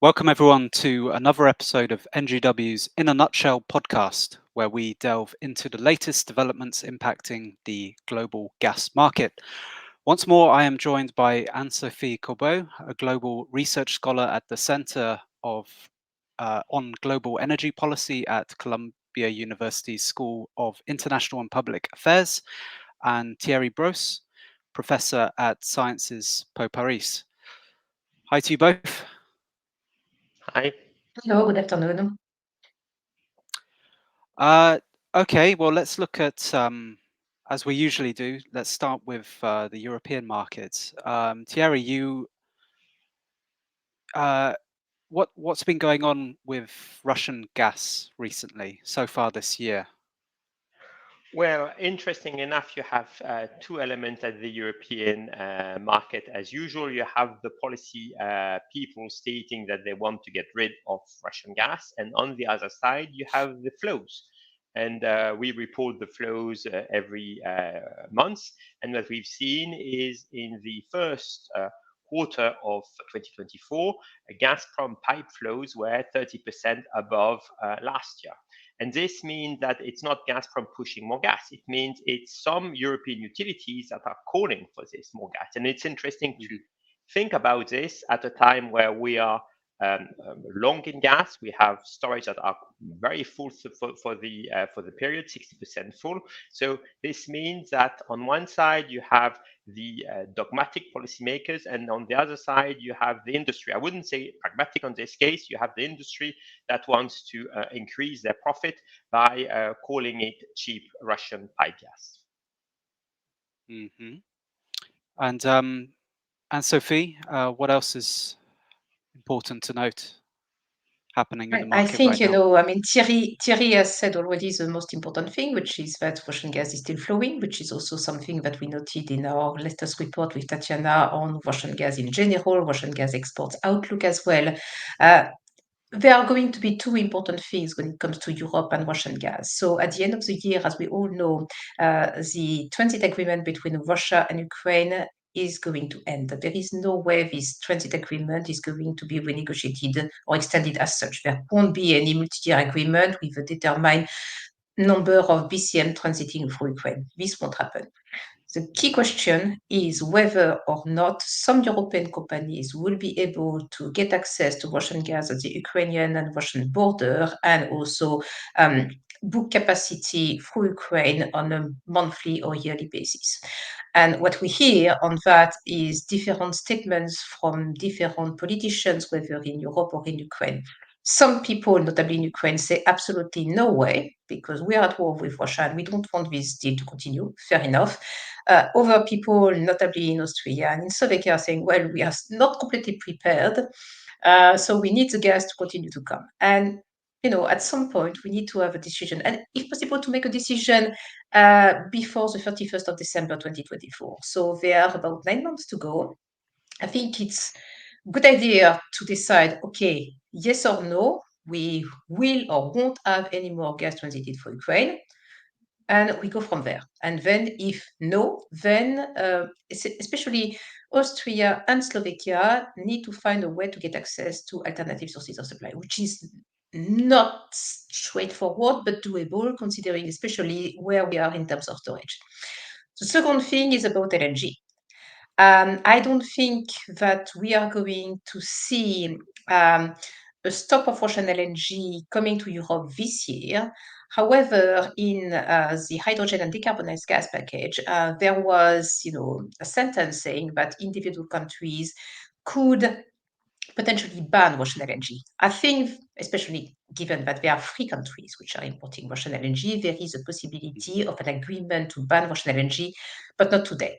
Welcome, everyone, to another episode of NGW's In a Nutshell podcast, where we delve into the latest developments impacting the global gas market. Once more, I am joined by Anne-Sophie Corbeau, a global research scholar at the Center on Global Energy Policy at Columbia University's School of International and Public Affairs, and Thierry Bros, professor at Sciences Po Paris. Hi to you both. Hi. Hello, good afternoon. Okay, well, let's look at, as we usually do, let's start with the European markets. Thierry, what's been going on with Russian gas recently, so far this year? Well, interesting enough, you have two elements at the European market. As usual, you have the policy people stating that they want to get rid of Russian gas. And on the other side, you have the flows. And we report the flows every month. And what we've seen is in the first quarter of 2024, Gazprom pipe flows were 30% above last year. And this means that it's not Gazprom pushing more gas. It means it's some European utilities that are calling for this more gas. And it's interesting to think about this at a time where we are long in gas. We have storage that are very full for the period, 60% full. So this means that on one side you have the dogmatic policymakers, and on the other side you have the industry. I wouldn't say pragmatic on this case. You have the industry that wants to increase their profit by calling it cheap Russian pipe gas. Mm-hmm. And Sophie, what else is important to note happening in the I market think, right now? Thierry has said already the most important thing, which is that Russian gas is still flowing, which is also something that we noted in our latest report with Tatiana on Russian gas in general, Russian gas exports outlook as well. There are going to be two important things when it comes to Europe and Russian gas. So at the end of the year, as we all know, the transit agreement between Russia and Ukraine is going to end. There is no way this transit agreement is going to be renegotiated or extended as such. There won't be any multi-year agreement with a determined number of BCM transiting through Ukraine. This won't happen. The key question is whether or not some European companies will be able to get access to Russian gas at the Ukrainian and Russian border and also book capacity through Ukraine on a monthly or yearly basis. And what we hear on that is different statements from different politicians, whether in Europe or in Ukraine. Some people, notably in Ukraine, say absolutely no way, because we are at war with Russia and we don't want this deal to continue. Fair enough. Other people, notably in Austria and in Slovakia, are saying, well, we are not completely prepared, so we need the gas to continue to come. And at some point, we need to have a decision, and if possible, to make a decision before the 31st of December 2024. So there are about 9 months to go. I think it's a good idea to decide, okay, yes or no, we will or won't have any more gas transited for Ukraine. And we go from there. And then, if no, then especially Austria and Slovakia need to find a way to get access to alternative sources of supply, which is not straightforward, but doable, considering especially where we are in terms of storage. The second thing is about LNG. I don't think that we are going to see a stop of Russian LNG coming to Europe this year. However, in the hydrogen and decarbonized gas package, there was, a sentence saying that individual countries could potentially ban Russian LNG. I think, especially given that there are 3 countries which are importing Russian LNG, there is a possibility of an agreement to ban Russian LNG, but not today,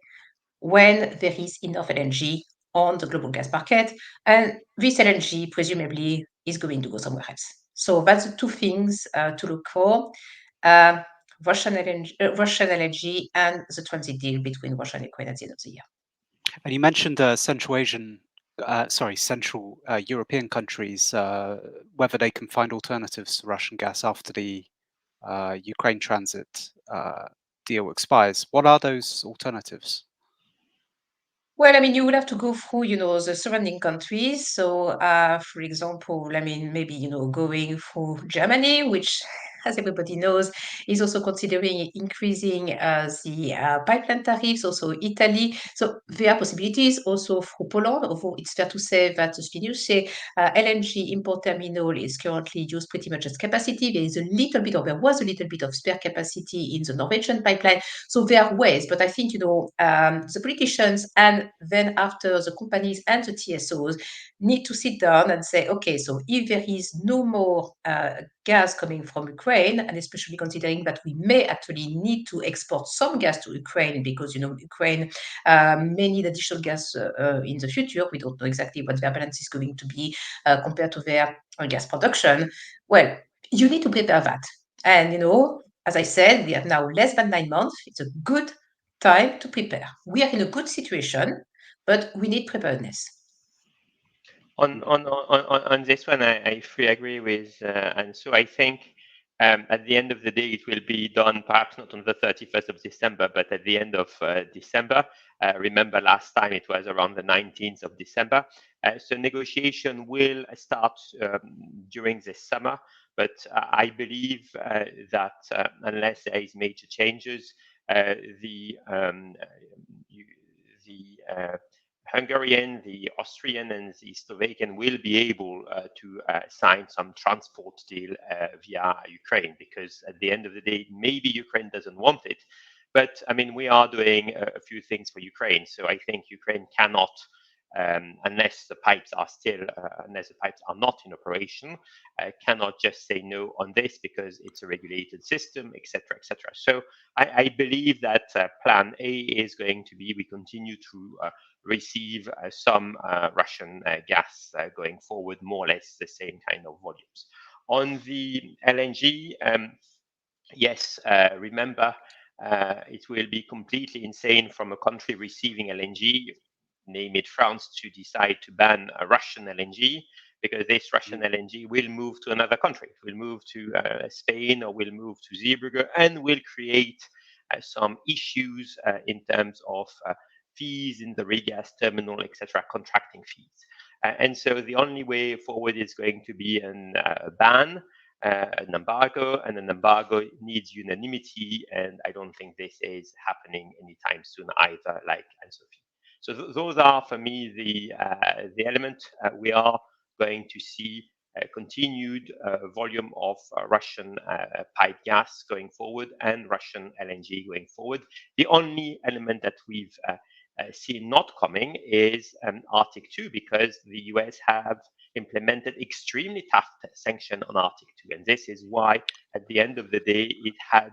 when there is enough LNG on the global gas market, and this LNG presumably is going to go somewhere else. So that's the two things to look for: Russian LNG and the transit deal between Russia and Ukraine at the end of the year. And you mentioned Central European countries, whether they can find alternatives to Russian gas after the Ukraine transit deal expires. What are those alternatives? Well, I mean, you will have to go through, the surrounding countries. So, for example, I mean, maybe, going through Germany, which, as everybody knows, is also considering increasing the pipeline tariffs, also Italy. So there are possibilities also through Poland, although it's fair to say that, as you say, LNG import terminal is currently used pretty much as capacity. There is a little bit, or there was a little bit of spare capacity in the Norwegian pipeline. So there are ways, but I think, the politicians and then after the companies and the TSOs need to sit down and say, okay, so if there is no more gas coming from Ukraine, and especially considering that we may actually need to export some gas to Ukraine because, Ukraine may need additional gas in the future. We don't know exactly what their balance is going to be compared to their gas production. Well, you need to prepare that. And, as I said, we have now less than 9 months. It's a good time to prepare. We are in a good situation, but we need preparedness. On this one, I fully agree with, and so I think at the end of the day, it will be done perhaps not on the 31st of December, but at the end of December. Remember last time it was around the 19th of December. So negotiation will start during this summer, but I believe that unless there is major changes, the Hungarian, the Austrian, and the Slovakian will be able to sign some transport deal via Ukraine, because at the end of the day, maybe Ukraine doesn't want it, but I mean, we are doing a few things for Ukraine. So I think Ukraine cannot, unless the pipes are not in operation, cannot just say no on this because it's a regulated system, etc., etc. So I believe that plan A is going to be we continue to receive some Russian gas going forward, more or less the same kind of volumes. On the LNG, yes, remember, it will be completely insane from a country receiving LNG, name it France, to decide to ban a Russian LNG, because this Russian LNG will move to another country, will move to Spain, or will move to Zeebrugge, and will create some issues in terms of fees in the regas terminal, etc., contracting fees. And so the only way forward is going to be a ban, an embargo, and an embargo needs unanimity, and I don't think this is happening anytime soon either, like Anne-Sophie. So those are, for me, the element. We are going to see continued volume of Russian pipe gas going forward and Russian LNG going forward. The only element that we've seen not coming is Arctic 2, because the US have implemented extremely tough sanction on Arctic 2, and this is why, at the end of the day, it had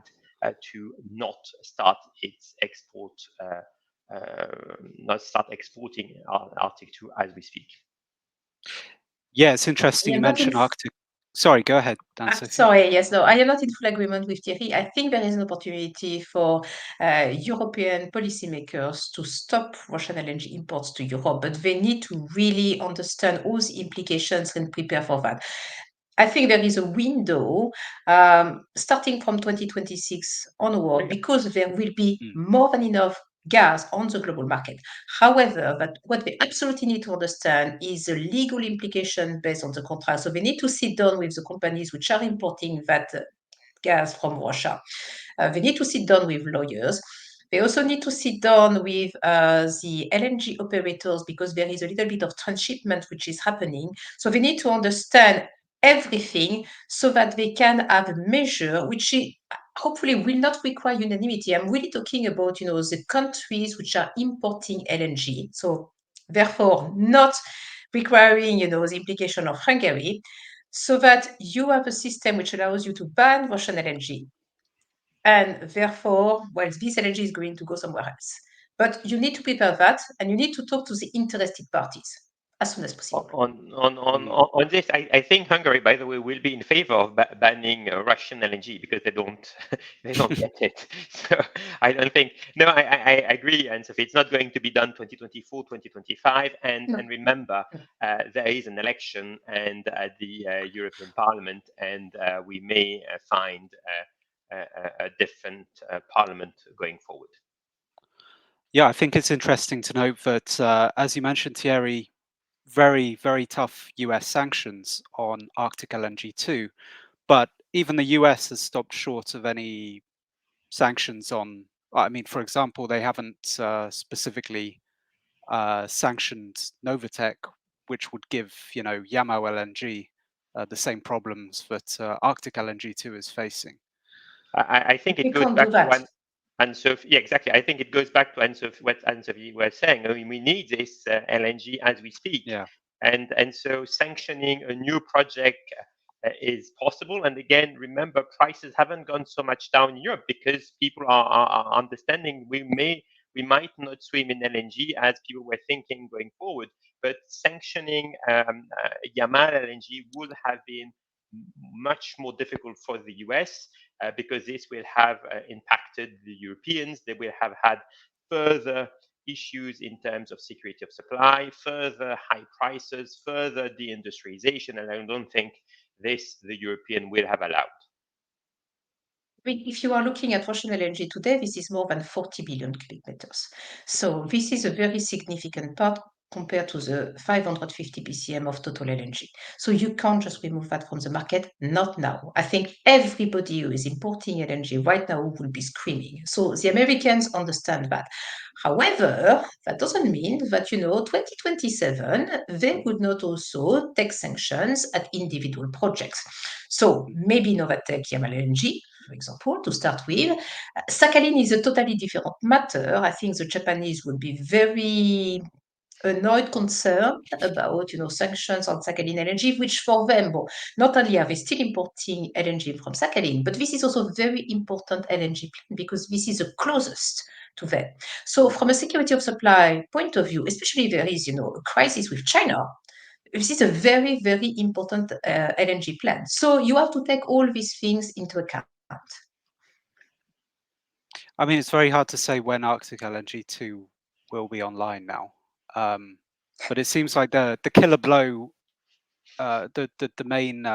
to not start its export, not start exporting Arctic 2 as we speak. Yeah, it's interesting you mentioned Arctic. Sorry, go ahead, Anne-Sophie. Sorry, yes, no, I am not in full agreement with Thierry. I think there is an opportunity for European policymakers to stop Russian LNG imports to Europe, but they need to really understand all the implications and prepare for that. I think there is a window starting from 2026 onward, because there will be more than enough gas on the global market. However, but what they absolutely need to understand is the legal implication based on the contract. So they need to sit down with the companies which are importing that gas from Russia. They need to sit down with lawyers. They also need to sit down with the LNG operators, because there is a little bit of transshipment which is happening. So they need to understand everything so that they can have a measure which hopefully will not require unanimity. I'm really talking about, the countries which are importing LNG. So therefore, not requiring, the implication of Hungary, so that you have a system which allows you to ban Russian LNG. And therefore, well, this LNG is going to go somewhere else. But you need to prepare that, and you need to talk to the interested parties as soon as possible. On this, I think Hungary, by the way, will be in favor of banning Russian LNG, because they don't get it. So I don't think. No, I agree, Anne-Sophie. It's not going to be done 2024, 2025, and remember, there is an election and the European Parliament, and we may find a different parliament going forward. Yeah, I think it's interesting to note that, as you mentioned, Thierry, very, very tough US sanctions on Arctic LNG-2, but even the US has stopped short of any sanctions on, I mean, for example, they haven't specifically sanctioned Novatech, which would give, Yamo LNG the same problems that Arctic LNG-2 is facing. I think it We goes can't do back to that. one. And so, yeah, exactly. I think it goes back to what Anne-Sophie was saying. I mean, we need this LNG as we speak, Yeah. and so sanctioning a new project is possible. And again, remember, prices haven't gone so much down in Europe because people are understanding we might not swim in LNG as people were thinking going forward. But sanctioning Yamal LNG would have been much more difficult for the US because this will have impacted the Europeans. They will have had further issues in terms of security of supply, further high prices, further deindustrialization, and I don't think this the European will have allowed. If you are looking at Russian LNG today, this is more than 40 billion cubic meters. So this is a very significant part compared to the 550 BCM of total LNG. So you can't just remove that from the market, not now. I think everybody who is importing LNG right now will be screaming. So the Americans understand that. However, that doesn't mean that, 2027, they would not also take sanctions at individual projects. So maybe Novatec Yamal LNG, for example, to start with. Sakhalin is a totally different matter. I think the Japanese would be very annoyed, concerned about, sanctions on Sakhalin LNG, which for them, well, not only are they still importing LNG from Sakhalin, but this is also a very important LNG plant because this is the closest to them. So from a security of supply point of view, especially if there is, a crisis with China, this is a very, very important LNG plant. So you have to take all these things into account. I mean, it's very hard to say when Arctic LNG-2 will be online now. But it seems like the killer blow, the main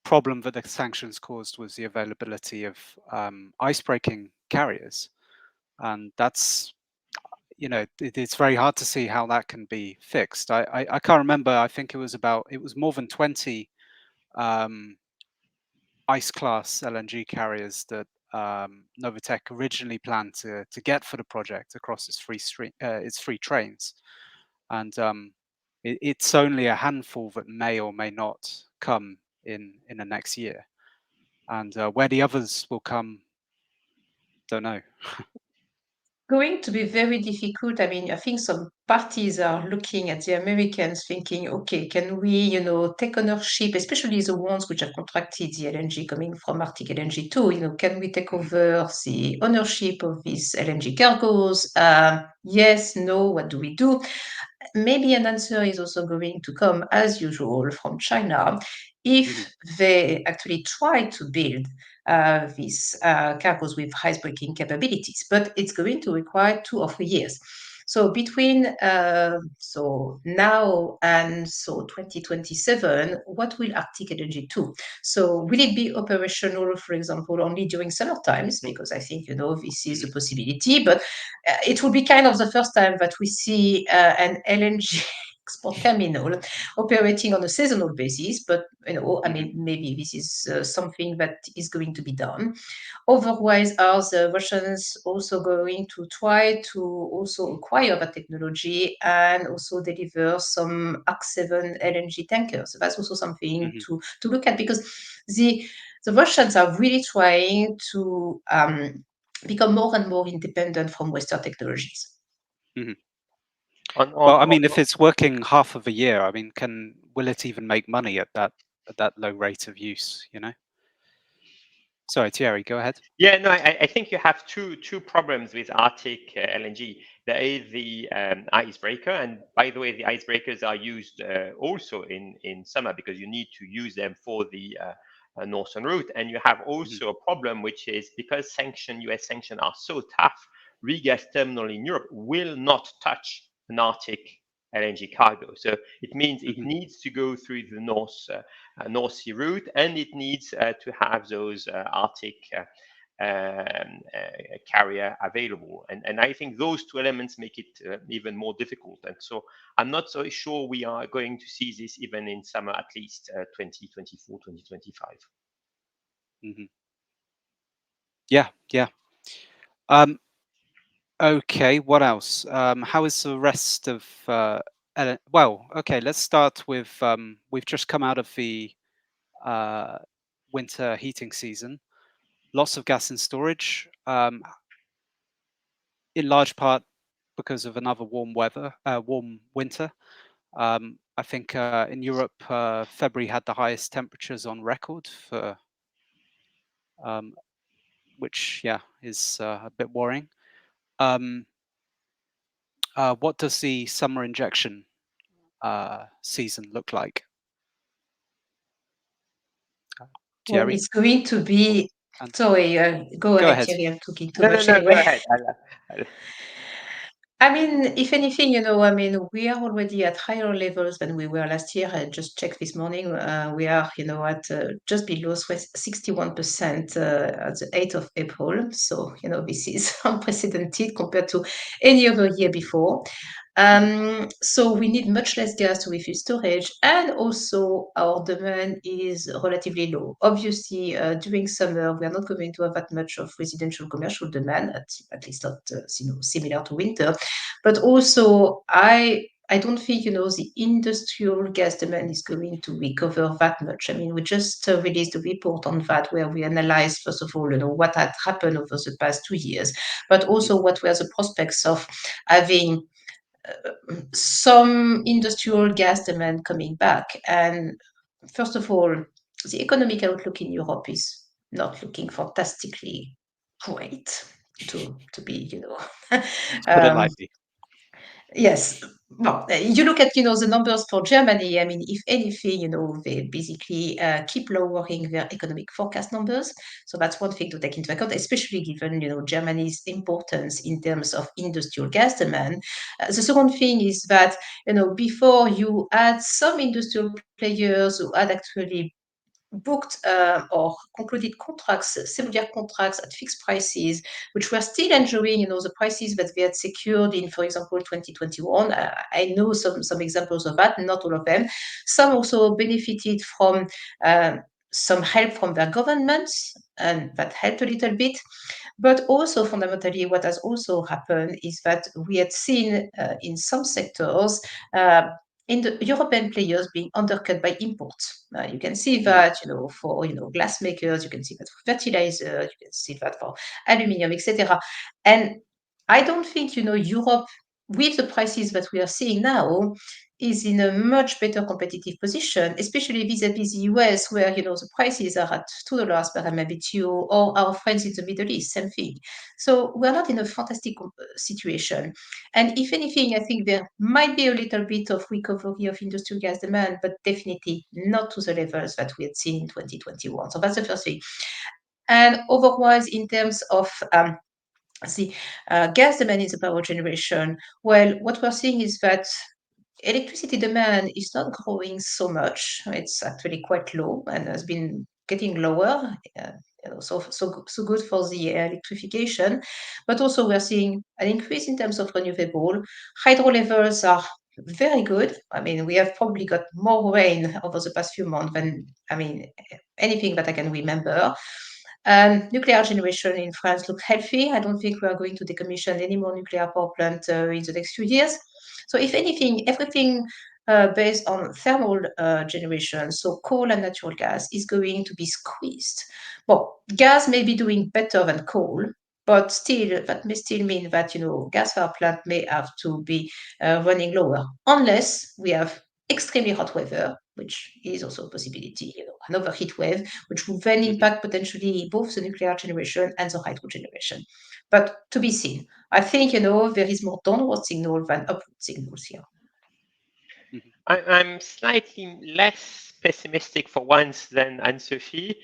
problem that the sanctions caused was the availability of icebreaking carriers. And that's, it's very hard to see how that can be fixed. I can't remember. I think it was more than 20 ice class LNG carriers that Novatec originally planned to get for the project across its three trains, and it's only a handful that may or may not come in the next year, and where the others will come, don't know. Going to be very difficult. I mean, I think some parties are looking at the Americans thinking, okay, can we, take ownership, especially the ones which have contracted the LNG coming from Arctic LNG-2, can we take over the ownership of these LNG cargoes? Yes, no, what do we do? Maybe an answer is also going to come, as usual, from China if they actually try to build these cargoes with icebreaking capabilities. But it's going to require 2 or 3 years. So between so now and so 2027, what will Arctic LNG do? So will it be operational, for example, only during summer times? Because I think, this is a possibility, but it will be kind of the first time that we see an LNG export terminal operating on a seasonal basis. But, I mean, maybe this is something that is going to be done. Otherwise, are the Russians also going to try to also acquire the technology and also deliver some Arc7 LNG tankers? So that's also something to look at because the Russians are really trying to become more and more independent from Western technologies. Well, I mean, if it's working half of a year, I mean, will it even make money at that low rate of use? Sorry, Thierry, go ahead. Yeah, no, I think you have two problems with Arctic LNG. There is the icebreaker, and by the way, the icebreakers are used also in summer because you need to use them for the northern route. And you have also a problem, which is because US sanctions are so tough, regas terminal in Europe will not touch an Arctic LNG cargo. So it means it needs to go through the North Sea route, and it needs to have those Arctic carrier available. And I think those two elements make it even more difficult. And so I'm not so sure we are going to see this even in summer, at least 2024, 2025. Mm-hmm. Yeah. Okay, what else? How is the rest of well, okay, let's start with we've just come out of the winter heating season. Lots of gas in storage, in large part because of another warm winter. I think in Europe, February had the highest temperatures on record for, which is a bit worrying. What does the summer injection season look like? Well, Thierry? it's going to be. And Sorry, go ahead, ahead. Thierry. I'm talking too No, much go anyway. ahead. I mean, if anything, we are already at higher levels than we were last year. I just checked this morning. We are, at just below 61% at the 8th of April. So, this is unprecedented compared to any other year before. So we need much less gas to refill storage, and also our demand is relatively low. Obviously, during summer, we are not going to have that much of residential commercial demand, at least not similar to winter. But also, I don't think the industrial gas demand is going to recover that much. I mean, we just released a report on that where we analyzed first of all, what had happened over the past 2 years, but also what were the prospects of having some industrial gas demand coming back. And first of all, the economic outlook in Europe is not looking fantastically great, to be, Put it um, lightly. yes. Well, you look at, the numbers for Germany. I mean, if anything, they basically keep lowering their economic forecast numbers. So that's one thing to take into account, especially given, Germany's importance in terms of industrial gas demand. The second thing is that, before you had some industrial players who had actually booked or concluded contracts, several-year contracts at fixed prices, which were still enjoying, the prices that they had secured in, for example, 2021. I know some examples of that, not all of them. Some also benefited from some help from their governments, and that helped a little bit. But also, fundamentally, what has also happened is that we had seen in some sectors in the European players being undercut by imports. You can see that, for glass makers, you can see that for fertilizer, you can see that for aluminium, etc. And I don't think, Europe, with the prices that we are seeing now, is in a much better competitive position, especially vis-a-vis the US, where the prices are at $2 per MMBTU, or our friends in the Middle East, same thing. So we're not in a fantastic situation. And if anything, I think there might be a little bit of recovery of industrial gas demand, but definitely not to the levels that we had seen in 2021. So that's the first thing. And otherwise, in terms of the gas demand in the power generation, well, what we're seeing is that electricity demand is not growing so much. It's actually quite low and has been getting lower. So good for the electrification. But also we're seeing an increase in terms of renewable. Hydro levels are very good. I mean, we have probably got more rain over the past few months than, anything that I can remember. Nuclear generation in France looks healthy. I don't think we are going to decommission any more nuclear power plant in the next few years. So if anything, everything based on thermal generation, so coal and natural gas, is going to be squeezed. Well, gas may be doing better than coal, but still, that may still mean that, gas power plant may have to be running lower, unless we have extremely hot weather, which is also a possibility, another heat wave, which will then impact potentially both the nuclear generation and the hydro generation. But to be seen. I think, there is more downward signal than upward signals here. I'm slightly less pessimistic for once than Anne-Sophie.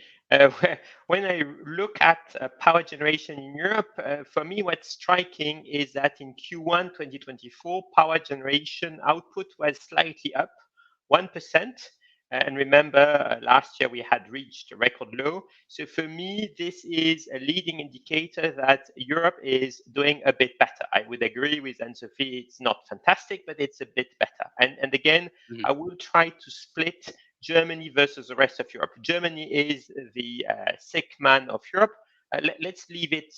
When I look at power generation in Europe, for me, what's striking is that in Q1 2024, power generation output was slightly up 1%. And remember, last year we had reached a record low. So for me, this is a leading indicator that Europe is doing a bit better. I would agree with Anne-Sophie, it's not fantastic, but it's a bit better. And again, Mhm. I will try to split Germany versus the rest of Europe. Germany is the sick man of Europe. Let's leave it,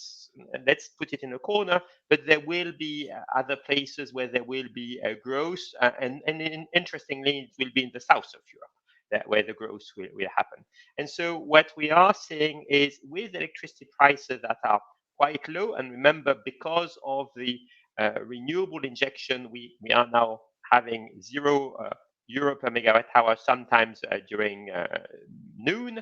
let's put it in a corner, but there will be other places where there will be growth, interestingly, it will be in the south of Europe where the growth will happen. And so what we are seeing is with electricity prices that are quite low, and remember, because of the renewable injection, we are now having €0 per megawatt hour, sometimes during noon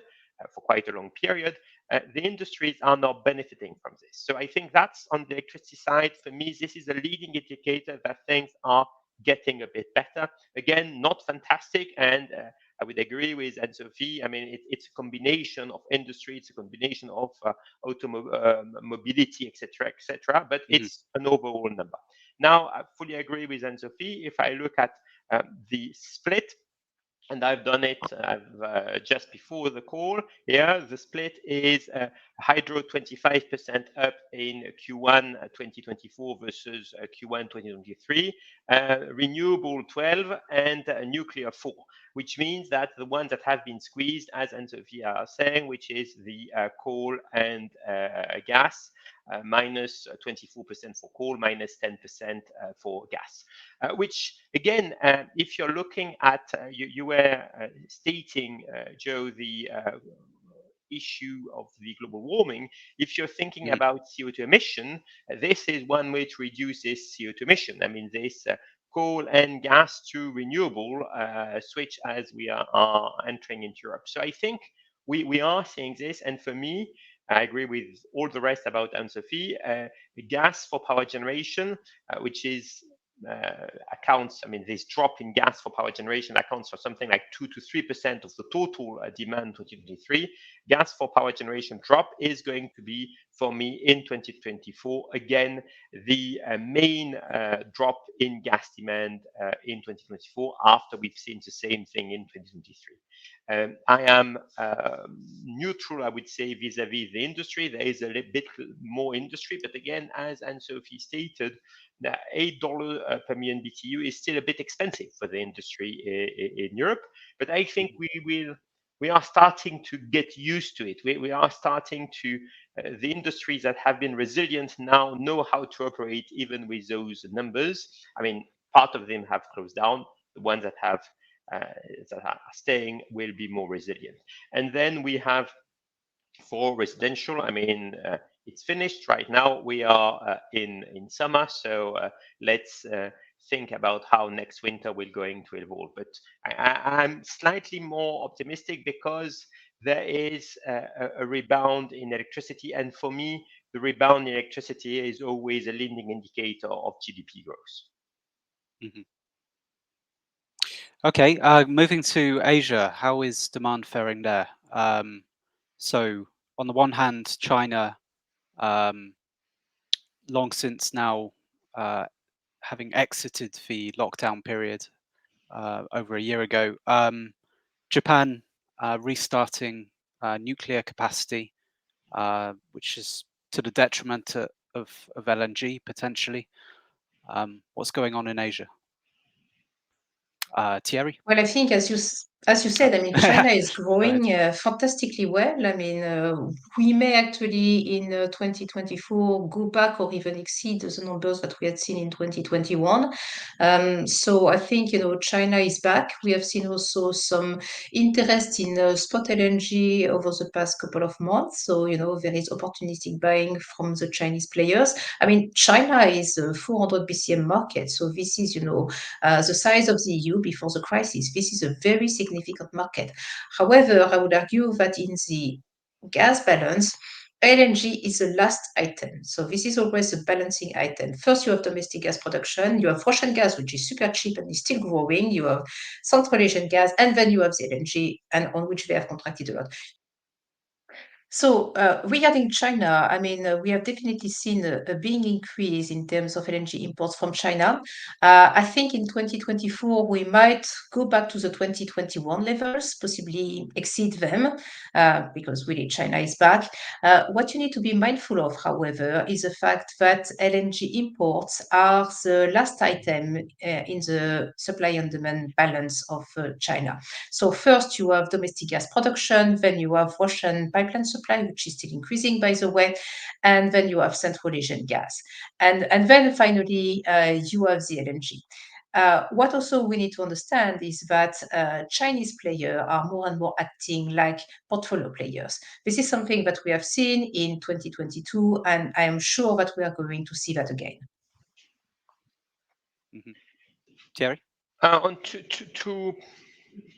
for quite a long period. The industries are not benefiting from this. So I think that's on the electricity side. For me, this is a leading indicator that things are getting a bit better. Again, not fantastic, and I would agree with Anne-Sophie. I mean, it's a combination of industry, it's a combination of mobility, etc., but Mhm. it's an overall number. Now, I fully agree with Anne-Sophie. If I look at the split, and I've done it just before the call. Yeah, the split is hydro 25% up in Q1 2024 versus Q1 2023, renewable 12, and nuclear 4, which means that the ones that have been squeezed, as Anne-Sophie are saying, which is the coal and gas, minus 24% for coal, minus 10% for gas. Which again, if you're looking at, you were stating, Joe, the issue of the global warming. If you're thinking Mhm. about CO2 emission, this is one way to reduce this CO2 emission. I mean, this coal and gas to renewable switch as we are entering into Europe. So I think we are seeing this, and for me, I agree with all the rest about Anne-Sophie. Gas for power generation, which is accounts, I mean, this drop in gas for power generation accounts for something like 2 to 3% of the total demand 2023. Gas for power generation drop is going to be, for me, in 2024, again, the main drop in gas demand in 2024, after we've seen the same thing in 2023. I am neutral, I would say, vis-a-vis the industry. There is a little bit more industry, but again, as Anne-Sophie stated, the $8 per million BTU is still a bit expensive for the industry in Europe. But I think we are starting to get used to it. We are starting to, the industries that have been resilient now know how to operate even with those numbers. I mean, part of them have closed down. The ones that have that are staying will be more resilient. And then we have, for residential, I mean, it's finished right now. We are in summer, so let's think about how next winter will going to evolve. But I'm slightly more optimistic because there is a rebound in electricity, and for me, the rebound in electricity is always a leading indicator of GDP growth. Mhm. Okay, moving to Asia, how is demand faring there? So on the one hand, China, long since now having exited the lockdown period over a year ago. Japan restarting nuclear capacity, which is to the detriment of LNG potentially. What's going on in Asia? Thierry? Well, I think as you said, I mean, China is growing fantastically well. I mean, we may actually in 2024 go back or even exceed the numbers that we had seen in 2021. So I think, China is back. We have seen also some interest in spot LNG over the past couple of months. So, there is opportunistic buying from the Chinese players. I mean, China is a 400 BCM market. So this is, the size of the EU before the crisis. This is a very significant market. However, I would argue that in the gas balance, LNG is the last item. So this is always a balancing item. First, you have domestic gas production. You have Russian gas, which is super cheap and is still growing. You have Central Asian gas, and then you have the LNG, and on which they have contracted a lot. So regarding China, I mean, we have definitely seen a big increase in terms of LNG imports from China. I think in 2024, we might go back to the 2021 levels, possibly exceed them, because really China is back. What you need to be mindful of, however, is the fact that LNG imports are the last item in the supply and demand balance of China. So first you have domestic gas production, then you have Russian pipeline supply, which is still increasing, by the way, and then you have Central Asian gas. And then finally, you have the LNG. What also we need to understand is that Chinese players are more and more acting like portfolio players. This is something that we have seen in 2022, and I am sure that we are going to see that again. Thierry? On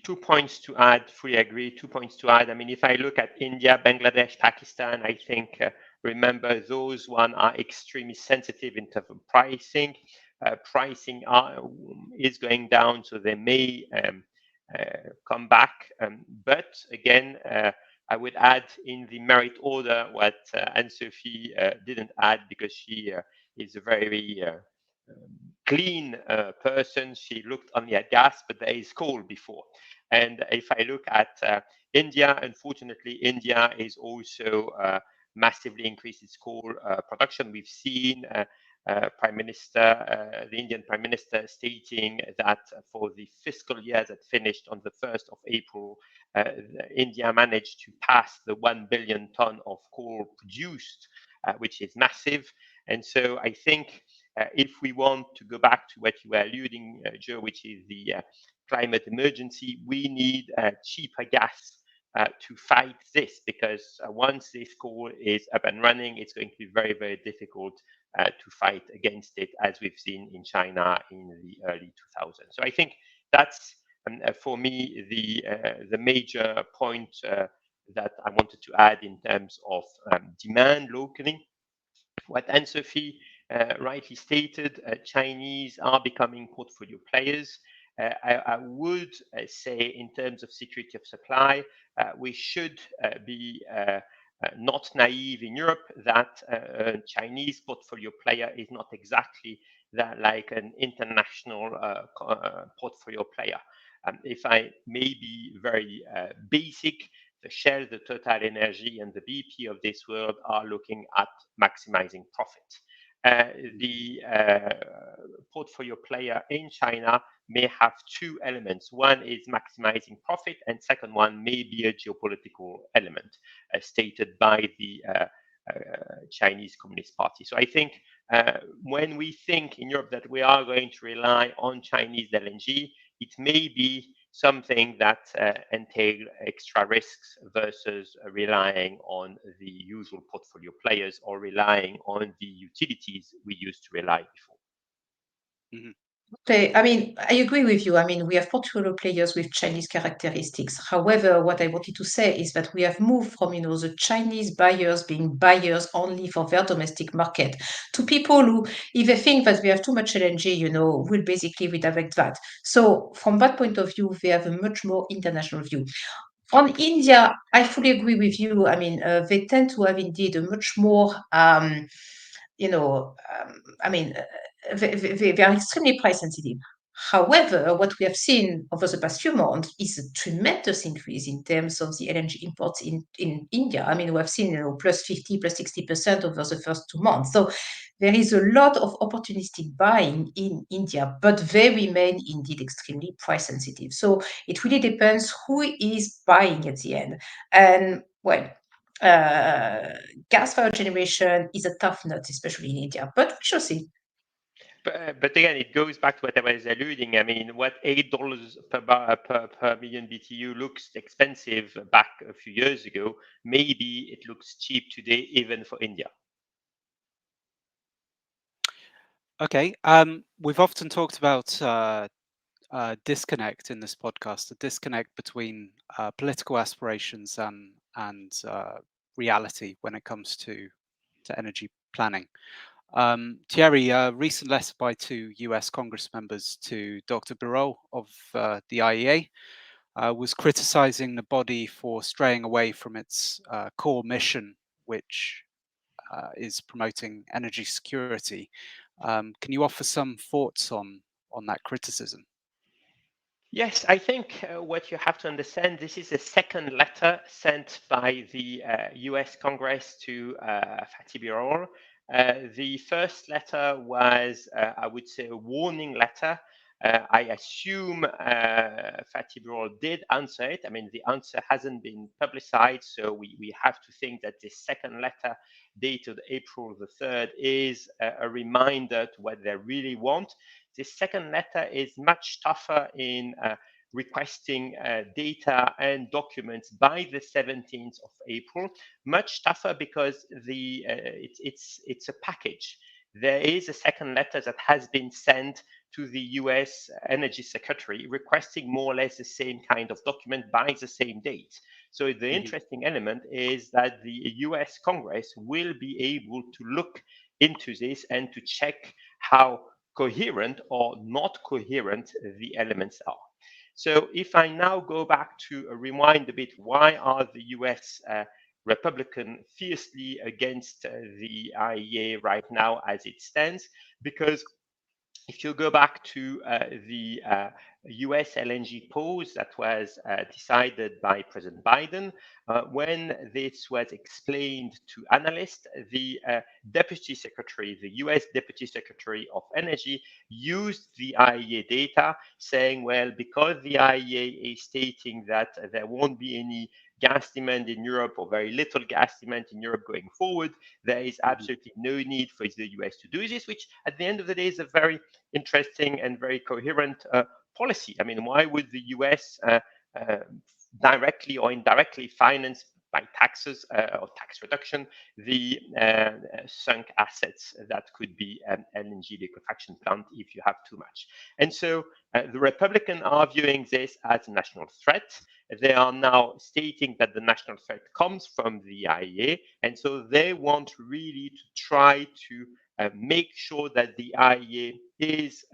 two points to add, fully agree, 2 points to add. I mean, if I look at India, Bangladesh, Pakistan, I think, remember, those one are extremely sensitive in terms of pricing. Pricing is going down, so they may come back. But again, I would add in the merit order what Anne-Sophie didn't add, because she is a very clean person. She looked only at gas, but there is coal before. And if I look at India, unfortunately, India is also massively increased its coal production. We've seen Prime Minister, the Indian Prime Minister, stating that for the fiscal year that finished on the 1st of April, India managed to pass the 1 billion ton of coal produced, which is massive. And so I think if we want to go back to what you were alluding, Joe, which is the climate emergency, we need cheaper gas to fight this, because once this coal is up and running, it's going to be very, very difficult to fight against it, as we've seen in China in the early 2000s. So I think that's, for me, the major point that I wanted to add in terms of demand locally. What Anne-Sophie rightly stated, Chinese are becoming portfolio players. I would say, in terms of security of supply, we should be not naive in Europe that a Chinese portfolio player is not exactly that like an international portfolio player. If I may be very basic, the Shell, the Total Energy, and the BP of this world are looking at maximizing profit. The portfolio player in China may have two elements. One is maximizing profit, and second one may be a geopolitical element, stated by the Chinese Communist Party. So I think when we think in Europe that we are going to rely on Chinese LNG, it may be something that entail extra risks versus relying on the usual portfolio players or relying on the utilities we used to rely before. Mm-hmm. Okay, I mean, I agree with you. I mean, we have portfolio players with Chinese characteristics. However, what I wanted to say is that we have moved from, the Chinese buyers being buyers only for their domestic market to people who, if they think that we have too much LNG, will basically redirect that. So from that point of view, they have a much more international view. On India, I fully agree with you. I mean, they tend to have indeed a much more, I mean, they are extremely price sensitive. However, what we have seen over the past few months is a tremendous increase in terms of the LNG imports in India. I mean, we have seen plus 50, plus 60% over the first 2 months. So there is a lot of opportunistic buying in India, but they remain indeed extremely price sensitive. So it really depends who is buying at the end. And well, gas-fired generation is a tough nut, especially in India, but we shall see. But again, it goes back to what I was alluding. I mean, what $8 per million BTU looks expensive back a few years ago, maybe it looks cheap today, even for India. Okay. We've often talked about disconnect in this podcast, a disconnect between political aspirations and reality when it comes to energy planning. Thierry, a recent letter by two US Congress members to Dr. Bros of the IEA was criticizing the body for straying away from its core mission, which is promoting energy security. Can you offer some thoughts on that criticism? Yes, I think what you have to understand, this is a second letter sent by the US Congress to Fatih Birol. The first letter was, I would say, a warning letter. I assume Fatih Birol did answer it. I mean, the answer hasn't been publicized, so we have to think that this second letter dated April the 3rd is a reminder to what they really want. This second letter is much tougher in requesting data and documents by the 17th of April. Much tougher because it's a package. There is a second letter that has been sent to the US Energy Secretary requesting more or less the same kind of document by the same date. So the interesting element is that the US Congress will be able to look into this and to check how coherent or not coherent the elements are. So if I now go back to rewind a bit, why are the US Republican fiercely against the IEA right now as it stands? Because if you go back to the US LNG pause that was decided by President Biden, when this was explained to analysts, the Deputy Secretary, the US Deputy Secretary of Energy, used the IEA data, saying, well, because the IEA is stating that there won't be any gas demand in Europe or very little gas demand in Europe going forward, there is absolutely no need for the US to do this, which at the end of the day is a very interesting and very coherent policy. I mean, why would the US directly or indirectly finance by taxes or tax reduction the sunk assets that could be an LNG liquefaction plant if you have too much? And so the Republicans are viewing this as a national threat. They are now stating that the national threat comes from the IEA, and so they want really to try to make sure that the IEA is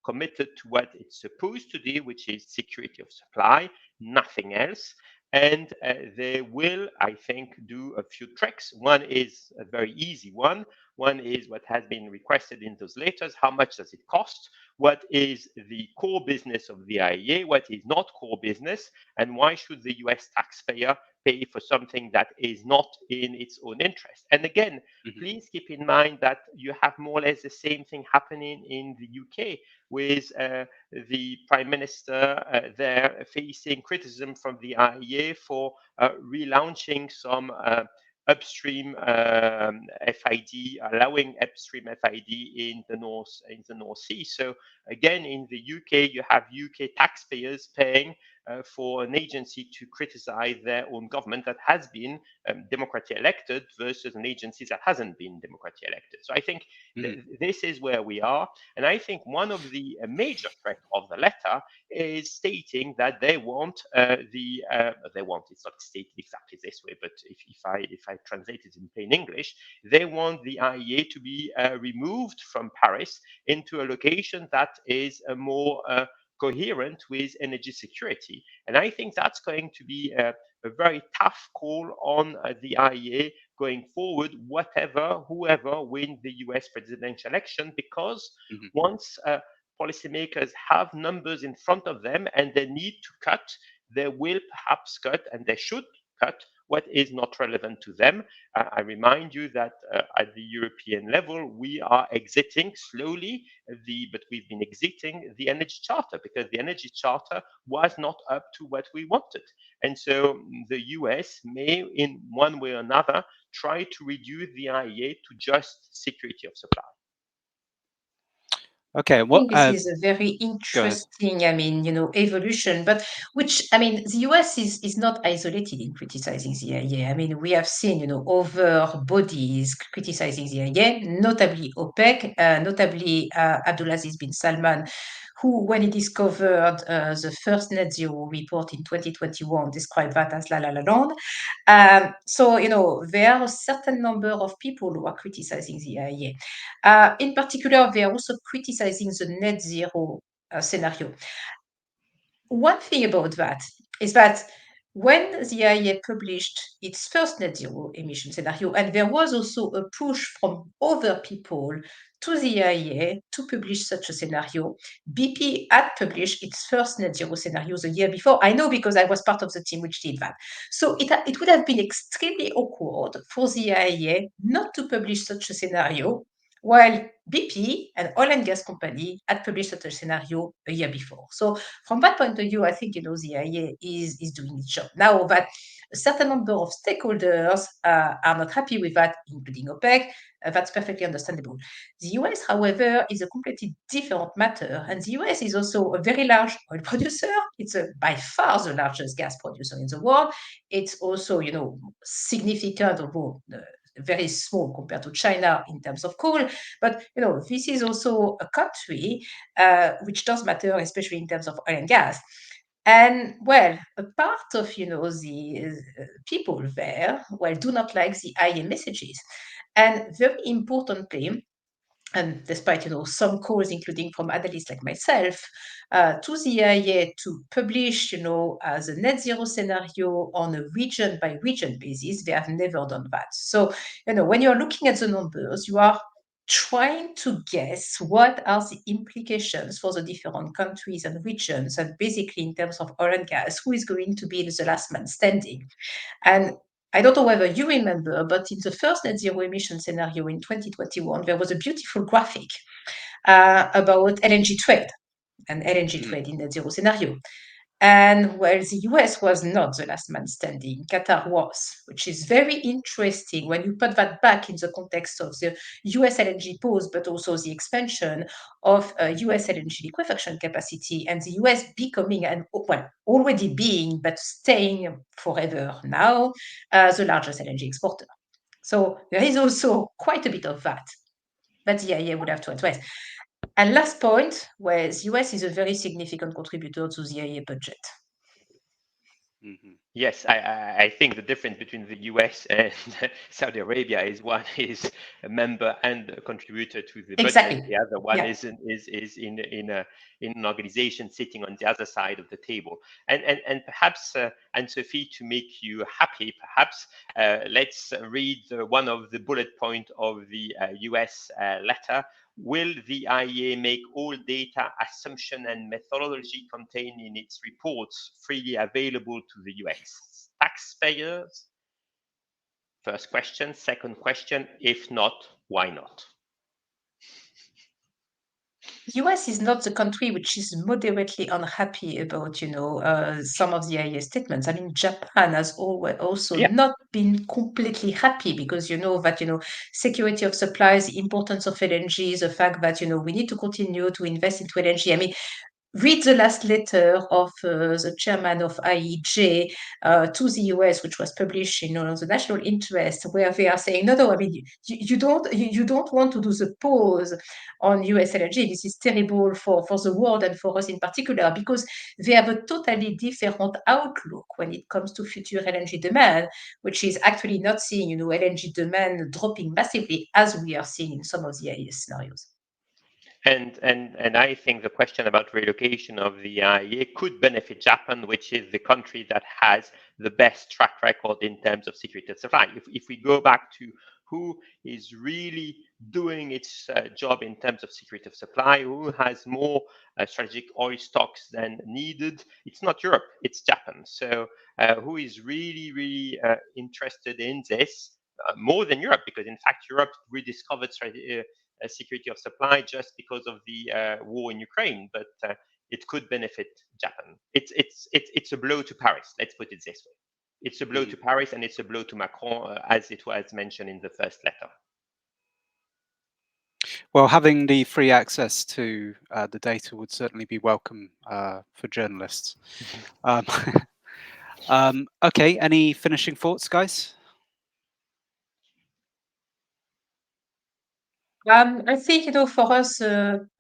committed to what it's supposed to do, which is security of supply, nothing else. And they will, I think, do a few tricks. One is a very easy one. One is what has been requested in those letters. How much does it cost? What is the core business of the IEA? What is not core business? And why should the US taxpayer pay for something that is not in its own interest? And again, please keep in mind that you have more or less the same thing happening in the UK with the Prime Minister there facing criticism from the IEA for relaunching some upstream FID, allowing upstream FID in the North Sea. So again, in the UK, you have UK taxpayers paying for an agency to criticize their own government that has been democratically elected versus an agency that hasn't been democratically elected. So I think this is where we are. And I think one of the major threats of the letter is stating that they want it's not stated exactly this way, but if I translate it in plain English, they want the IEA to be removed from Paris into a location that is more coherent with energy security. And I think that's going to be a very tough call on the IEA going forward, whoever wins the US presidential election, because once policymakers have numbers in front of them and they need to cut, they will perhaps cut, and they should cut what is not relevant to them. I remind you that at the European level, we are exiting slowly but we've been exiting the energy charter because the energy charter was not up to what we wanted. And so the US may, in one way or another, try to reduce the IEA to just security of supply. Okay, I think this is a very interesting, evolution, but the US is not isolated in criticizing the IEA. I mean, we have seen, other bodies criticizing the IEA, notably OPEC, notably Abdulaziz bin Salman, who, when he discovered the first net zero report in 2021, described that as la la la land. So, there are a certain number of people who are criticizing the IEA. In particular, they are also criticizing the net zero scenario. One thing about that, is that when the IEA published its first net zero emission scenario, and there was also a push from other people to the IEA to publish such a scenario, BP had published its first net zero scenario the year before. I know because I was part of the team which did that. So it would have been extremely awkward for the IEA not to publish such a scenario while BP, an oil and gas company, had published such a scenario a year before. So from that point of view, I think the IEA is doing its job. Now that a certain number of stakeholders are not happy with that, including OPEC, that's perfectly understandable. The US, however, is a completely different matter, and the US is also a very large oil producer. It's by far the largest gas producer in the world. It's also, significant, although very small compared to China in terms of coal. But this is also a country which does matter, especially in terms of oil and gas. And well, a part of the people there do not like the IEA messages, and very importantly, and despite some calls, including from analysts like myself, to the IEA to publish as a net zero scenario on a region by region basis, they have never done that. So when you're looking at the numbers, you are trying to guess what are the implications for the different countries and regions, and basically in terms of oil and gas, who is going to be the last man standing. And I don't know whether you remember, but in the first net zero emission scenario in 2021, there was a beautiful graphic about LNG trade and LNG trade in net zero scenario. And well, the US was not the last man standing, Qatar was, which is very interesting when you put that back in the context of the US LNG pause, but also the expansion of US LNG liquefaction capacity, and the US becoming, already being, but staying forever now, the largest LNG exporter. So there is also quite a bit of that the IEA would have to address. And last point, where the US is a very significant contributor to the IEA budget. Yes, I think the difference between the US and Saudi Arabia is one is a member and a contributor to the Exactly. budget. The other one Yeah. is in an organization sitting on the other side of the table. And perhaps Anne-Sophie, to make you happy, perhaps let's read one of the bullet point of the US letter. Will the IEA make all data, assumption, and methodology contained in its reports freely available to the US taxpayers? First question. Second question, if not, why not? US is not the country which is moderately unhappy about, some of the IEA statements. I mean, Japan has also not been completely happy because that, security of supplies, the importance of LNG, the fact that, we need to continue to invest into LNG. I mean, read the last letter of the chairman of IEJ to the US, which was published in the national interest, where they are saying, no, I mean, you don't want to do the pause on US LNG. This is terrible for the world and for us in particular, because they have a totally different outlook when it comes to future LNG demand, which is actually not seeing, LNG demand dropping massively as we are seeing in some of the IEA scenarios. And I think the question about relocation of the IEA could benefit Japan, which is the country that has the best track record in terms of security of supply. If we go back to who is really doing its job in terms of security of supply, who has more strategic oil stocks than needed, it's not Europe, it's Japan. So who is really interested in this more than Europe, because in fact Europe rediscovered security of supply just because of the war in Ukraine, but it could benefit Japan. It's a blow to Paris. Let's put it this way. It's a blow to Paris, and it's a blow to Macron, as it was mentioned in the first letter. Well, having the free access to the data would certainly be welcome for journalists. Okay, any finishing thoughts, guys? I think, for us,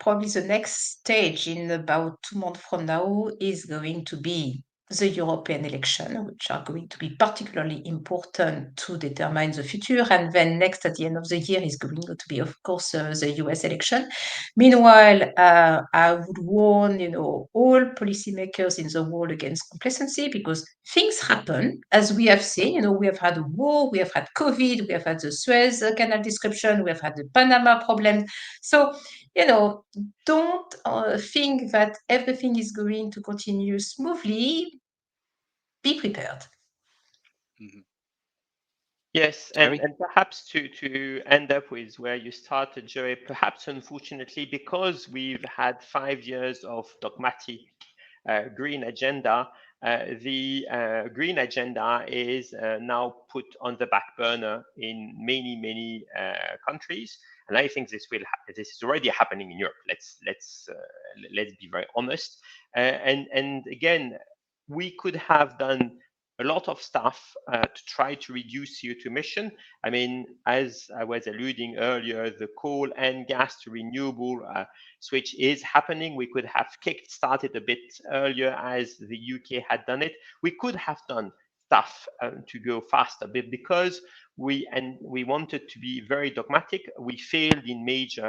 probably the next stage in about 2 months from now is going to be the European election, which are going to be particularly important to determine the future. And then next, at the end of the year, is going to be, of course, the US election. Meanwhile, I would warn, all policymakers in the world against complacency, because things happen, as we have seen. We have had a war, we have had COVID, we have had the Suez Canal disruption, we have had the Panama problem. So, don't think that everything is going to continue smoothly. Be prepared. Mhm. Yes, Thierry? and perhaps to end up with where you started, Joey, perhaps unfortunately, because we've had 5 years of dogmatic green agenda, the green agenda is now put on the back burner in many countries, and I think this is already happening in Europe. Let's be very honest, and again, we could have done a lot of stuff to try to reduce CO2 emission. I mean, as I was alluding earlier, the coal and gas to renewable switch is happening. We could have kick-started a bit earlier as the UK had done it. We could have done stuff to go faster, but because we wanted to be very dogmatic, we failed in major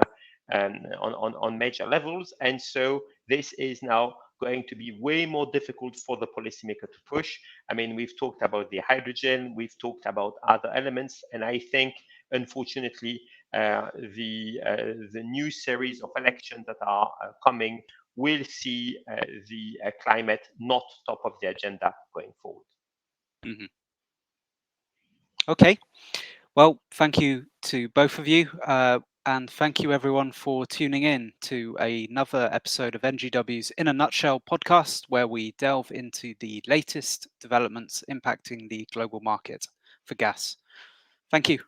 on major levels, and so this is now going to be way more difficult for the policymaker to push. I mean, we've talked about the hydrogen, we've talked about other elements, and I think, unfortunately, the new series of elections that are coming will see the climate not top of the agenda going forward. Mhm. Okay. Well, thank you to both of you. And thank you everyone for tuning in to another episode of NGW's In a Nutshell podcast, where we delve into the latest developments impacting the global market for gas. Thank you.